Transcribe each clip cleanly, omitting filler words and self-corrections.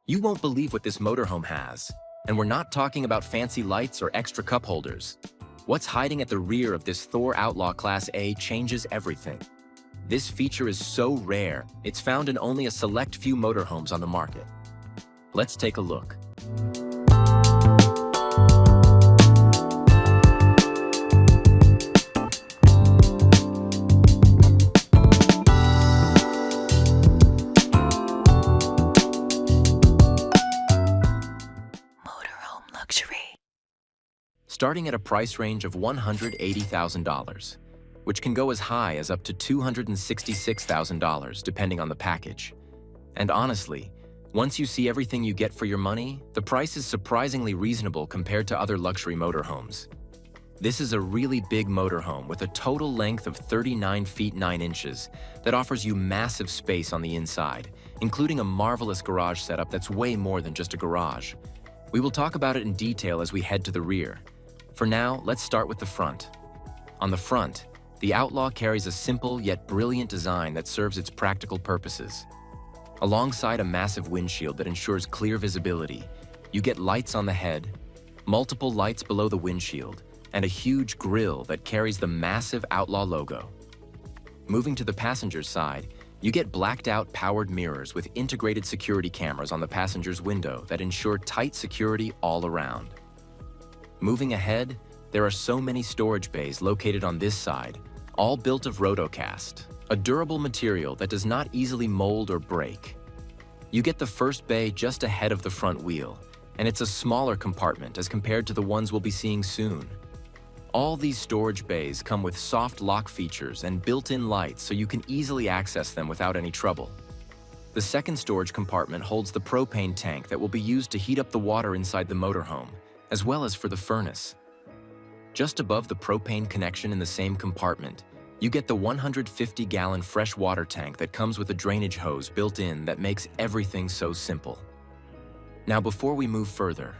You won't believe what this motorhome has. And we're not talking about fancy lights or extra cup holders. What's hiding at the rear of this Thor Outlaw Class A changes everything. This feature is so rare, it's found in only a select few motorhomes on the market. Let's take a look. Motorhome luxury. Starting at a price range of $180,000, which can go as high as up to $266,000 depending on the package. And honestly, once you see everything you get for your money, the price is surprisingly reasonable compared to other luxury motorhomes. This is a really big motorhome with a total length of 39 feet 9 inches that offers you massive space on the inside, including a marvelous garage setup that's way more than just a garage. We will talk about it in detail as we head to the rear. For now, let's start with the front. On the front, the Outlaw carries a simple yet brilliant design that serves its practical purposes. Alongside a massive windshield that ensures clear visibility, you get lights on the head, multiple lights below the windshield, and a huge grille that carries the massive Outlaw logo. Moving to the passenger's side, you get blacked-out powered mirrors with integrated security cameras on the passenger's window that ensure tight security all around. Moving ahead, there are so many storage bays located on this side, all built of rotocast, a durable material that does not easily mold or break. You get the first bay just ahead of the front wheel, and it's a smaller compartment as compared to the ones we'll be seeing soon. All these storage bays come with soft lock features and built-in lights so you can easily access them without any trouble. The second storage compartment holds the propane tank that will be used to heat up the water inside the motorhome, as well as for the furnace. Just above the propane connection in the same compartment, you get the 150-gallon fresh water tank that comes with a drainage hose built in that makes everything so simple. Now, before we move further,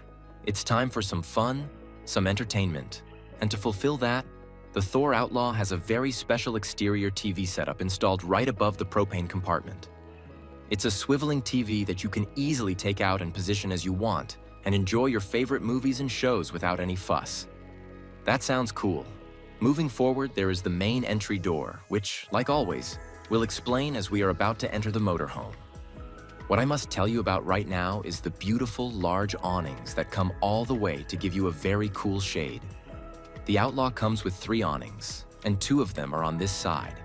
it's time for some fun, some entertainment. And to fulfill that, the Thor Outlaw has a very special exterior TV setup installed right above the propane compartment. It's a swiveling TV that you can easily take out and position as you want and enjoy your favorite movies and shows without any fuss. That sounds cool. Moving forward, there is the main entry door, which, like always, we'll explain as we are about to enter the motorhome. What I must tell you about right now is the beautiful large awnings that come all the way to give you a very cool shade. The Outlaw comes with 3 awnings, and 2 of them are on this side.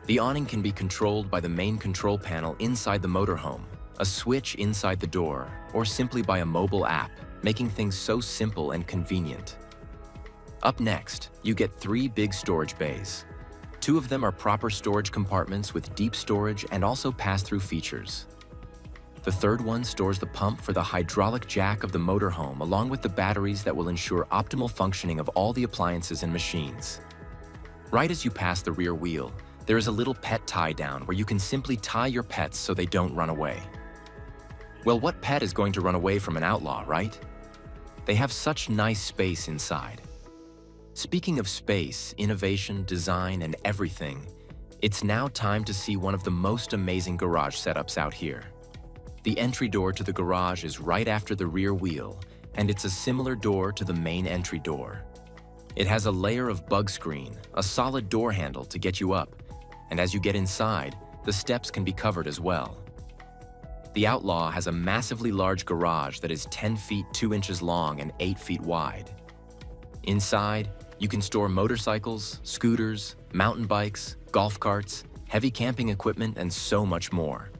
The awning can be controlled by the main control panel inside the motorhome, a switch inside the door, or simply by a mobile app, making things so simple and convenient. Up next, you get 3 big storage bays. 2 of them are proper storage compartments with deep storage and also pass-through features. The third one stores the pump for the hydraulic jack of the motorhome along with the batteries that will ensure optimal functioning of all the appliances and machines. Right as you pass the rear wheel, there is a little pet tie-down where you can simply tie your pets so they don't run away. Well, what pet is going to run away from an Outlaw, right? They have such nice space inside. Speaking of space, innovation, design, and everything, it's now time to see one of the most amazing garage setups out here. The entry door to the garage is right after the rear wheel, and it's a similar door to the main entry door. It has a layer of bug screen, a solid door handle to get you up, and as you get inside, the steps can be covered as well. The Outlaw has a massively large garage that is 10 feet 2 inches long and 8 feet wide. Inside, you can store motorcycles, scooters, mountain bikes, golf carts, heavy camping equipment, and so much more.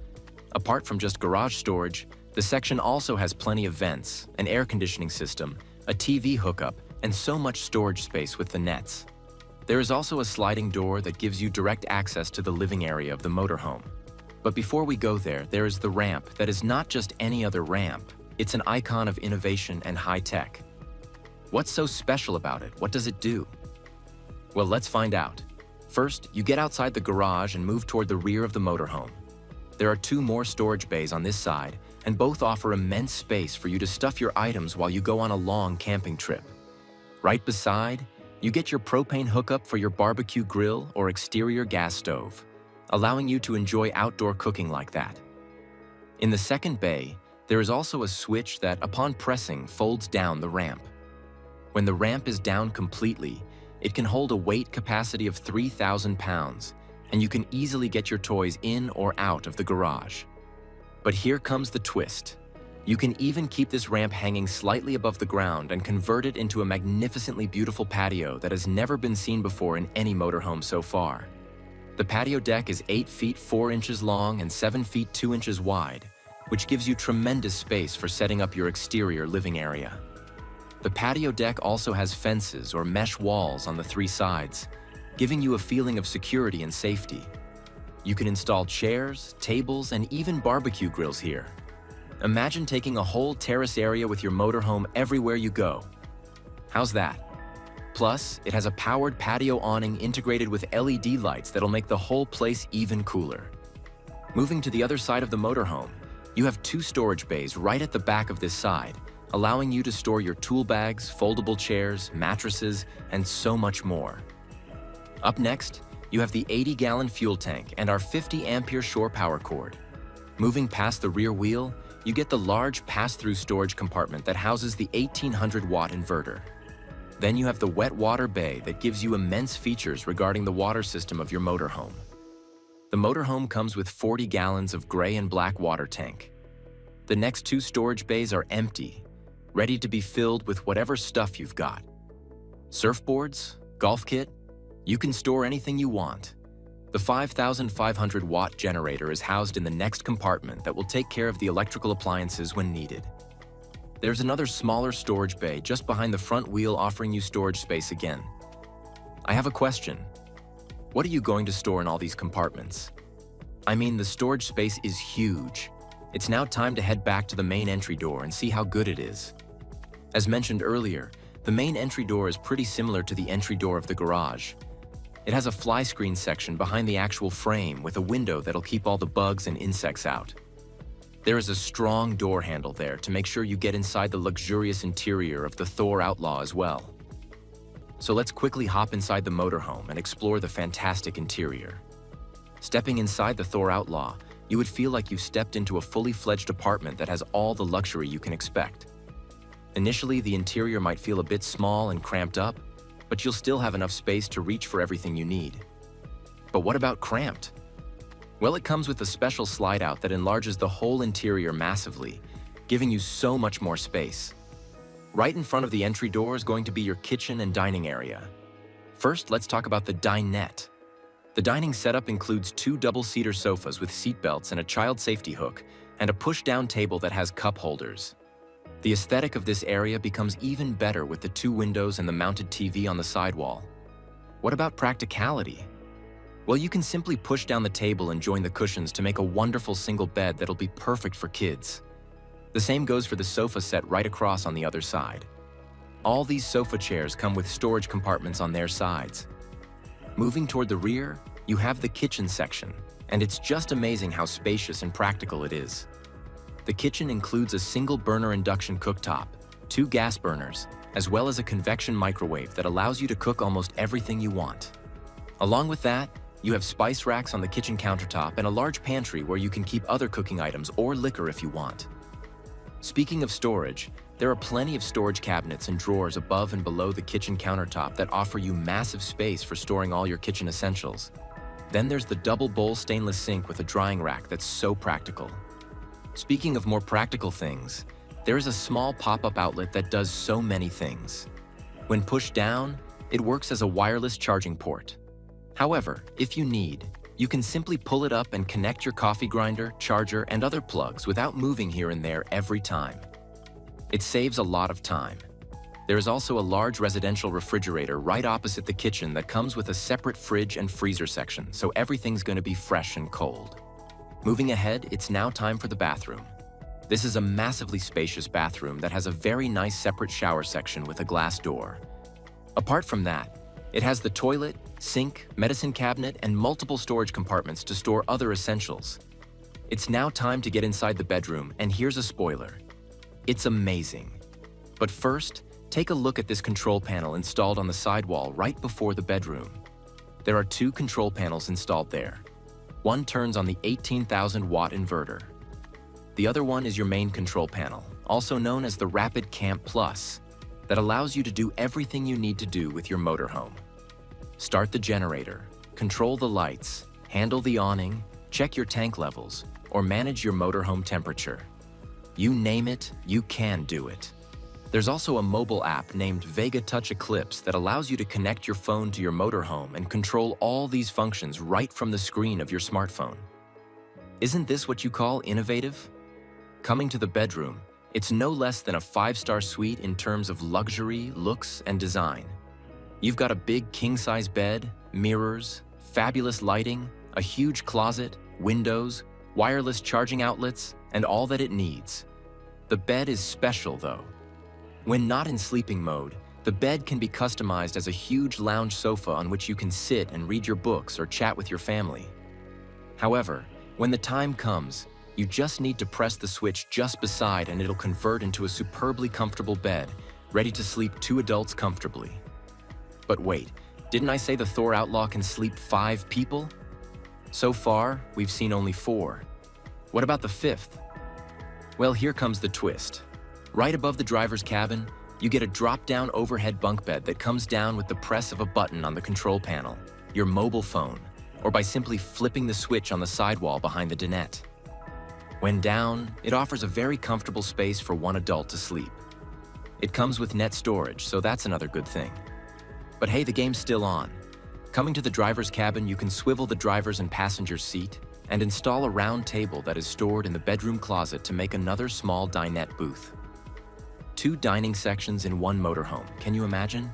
Apart from just garage storage, the section also has plenty of vents, an air conditioning system, a TV hookup, and so much storage space with the nets. There is also a sliding door that gives you direct access to the living area of the motorhome. But before we go there, there is the ramp that is not just any other ramp. It's an icon of innovation and high tech. What's so special about it? What does it do? Well, let's find out. First, you get outside the garage and move toward the rear of the motorhome. There are 2 more storage bays on this side, and both offer immense space for you to stuff your items while you go on a long camping trip. Right beside, you get your propane hookup for your barbecue grill or exterior gas stove, allowing you to enjoy outdoor cooking like that. In the second bay, There is also a switch that, upon pressing, folds down the ramp. When the ramp is down completely, it can hold a weight capacity of 3,000 pounds, and you can easily get your toys in or out of the garage. But here comes the twist. You can even keep this ramp hanging slightly above the ground and convert it into a magnificently beautiful patio that has never been seen before in any motorhome so far. The patio deck is 8 feet 4 inches long and 7 feet 2 inches wide, which gives you tremendous space for setting up your exterior living area. The patio deck also has fences or mesh walls on the 3 sides, giving you a feeling of security and safety. You can install chairs, tables, and even barbecue grills here. Imagine taking a whole terrace area with your motorhome everywhere you go. How's that? Plus, it has a powered patio awning integrated with LED lights that'll make the whole place even cooler. Moving to the other side of the motorhome, you have 2 storage bays right at the back of this side, allowing you to store your tool bags, foldable chairs, mattresses, and so much more. Up next, you have the 80-gallon fuel tank and our 50-ampere shore power cord. Moving past the rear wheel, you get the large pass-through storage compartment that houses the 1800-watt inverter. Then you have the wet water bay that gives you immense features regarding the water system of your motorhome. The motorhome comes with 40 gallons of gray and black water tank. The next 2 storage bays are empty, ready to be filled with whatever stuff you've got. Surfboards, golf kit, you can store anything you want. The 5,500-watt generator is housed in the next compartment that will take care of the electrical appliances when needed. There's another smaller storage bay just behind the front wheel offering you storage space again. I have a question. What are you going to store in all these compartments? I mean, the storage space is huge. It's now time to head back to the main entry door and see how good it is. As mentioned earlier, the main entry door is pretty similar to the entry door of the garage. It has a fly screen section behind the actual frame with a window that'll keep all the bugs and insects out. There is a strong door handle there to make sure you get inside the luxurious interior of the Thor Outlaw as well. So let's quickly hop inside the motorhome and explore the fantastic interior. Stepping inside the Thor Outlaw, you would feel like you've stepped into a fully fledged apartment that has all the luxury you can expect. Initially, the interior might feel a bit small and cramped up, but you'll still have enough space to reach for everything you need. But what about cramped? Well, it comes with a special slide-out that enlarges the whole interior massively, giving you so much more space. Right in front of the entry door is going to be your kitchen and dining area. First, let's talk about the dinette. The dining setup includes 2 double-seater sofas with seat belts and a child safety hook, and a push-down table that has cup holders. The aesthetic of this area becomes even better with the 2 windows and the mounted TV on the sidewall. What about practicality? Well, you can simply push down the table and join the cushions to make a wonderful single bed that'll be perfect for kids. The same goes for the sofa set right across on the other side. All these sofa chairs come with storage compartments on their sides. Moving toward the rear, you have the kitchen section, and it's just amazing how spacious and practical it is. The kitchen includes a single-burner induction cooktop, 2 gas burners, as well as a convection microwave that allows you to cook almost everything you want. Along with that, you have spice racks on the kitchen countertop and a large pantry where you can keep other cooking items or liquor if you want. Speaking of storage, there are plenty of storage cabinets and drawers above and below the kitchen countertop that offer you massive space for storing all your kitchen essentials. Then there's the double bowl stainless sink with a drying rack that's so practical. Speaking of more practical things, there is a small pop-up outlet that does so many things. When pushed down, it works as a wireless charging port. However, if you need, you can simply pull it up and connect your coffee grinder, charger, and other plugs without moving here and there every time. It saves a lot of time. There is also a large residential refrigerator right opposite the kitchen that comes with a separate fridge and freezer section, so everything's going to be fresh and cold. Moving ahead, it's now time for the bathroom. This is a massively spacious bathroom that has a very nice separate shower section with a glass door. Apart from that, it has the toilet, sink, medicine cabinet, and multiple storage compartments to store other essentials. It's now time to get inside the bedroom, and here's a spoiler. It's amazing. But first, take a look at this control panel installed on the sidewall right before the bedroom. There are 2 control panels installed there. One turns on the 18,000-watt inverter. The other one is your main control panel, also known as the Rapid Camp Plus, that allows you to do everything you need to do with your motorhome. Start the generator, control the lights, handle the awning, check your tank levels, or manage your motorhome temperature. You name it, you can do it. There's also a mobile app named Vega Touch Eclipse that allows you to connect your phone to your motorhome and control all these functions right from the screen of your smartphone. Isn't this what you call innovative? Coming to the bedroom, it's no less than a 5-star suite in terms of luxury, looks, and design. You've got a big king-size bed, mirrors, fabulous lighting, a huge closet, windows, wireless charging outlets, and all that it needs. The bed is special, though. When not in sleeping mode, the bed can be customized as a huge lounge sofa on which you can sit and read your books or chat with your family. However, when the time comes, you just need to press the switch just beside and it'll convert into a superbly comfortable bed, ready to sleep 2 adults comfortably. But wait, didn't I say the Thor Outlaw can sleep 5 people? So far, we've seen only 4. What about the 5th? Well, here comes the twist. Right above the driver's cabin, you get a drop-down overhead bunk bed that comes down with the press of a button on the control panel, your mobile phone, or by simply flipping the switch on the sidewall behind the dinette. When down, it offers a very comfortable space for 1 adult to sleep. It comes with net storage, so that's another good thing. But hey, the game's still on. Coming to the driver's cabin, you can swivel the driver's and passenger's seat and install a round table that is stored in the bedroom closet to make another small dinette booth. 2 dining sections in 1 motorhome, can you imagine?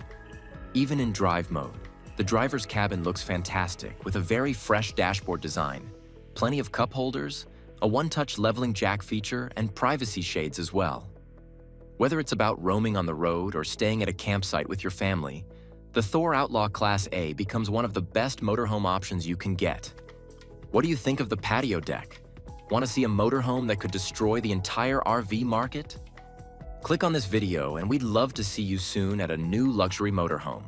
Even in drive mode, the driver's cabin looks fantastic with a very fresh dashboard design, plenty of cup holders, a one-touch leveling jack feature, and privacy shades as well. Whether it's about roaming on the road or staying at a campsite with your family, the Thor Outlaw Class A becomes one of the best motorhome options you can get. What do you think of the patio deck? Want to see a motorhome that could destroy the entire RV market? Click on this video and we'd love to see you soon at a new luxury motorhome.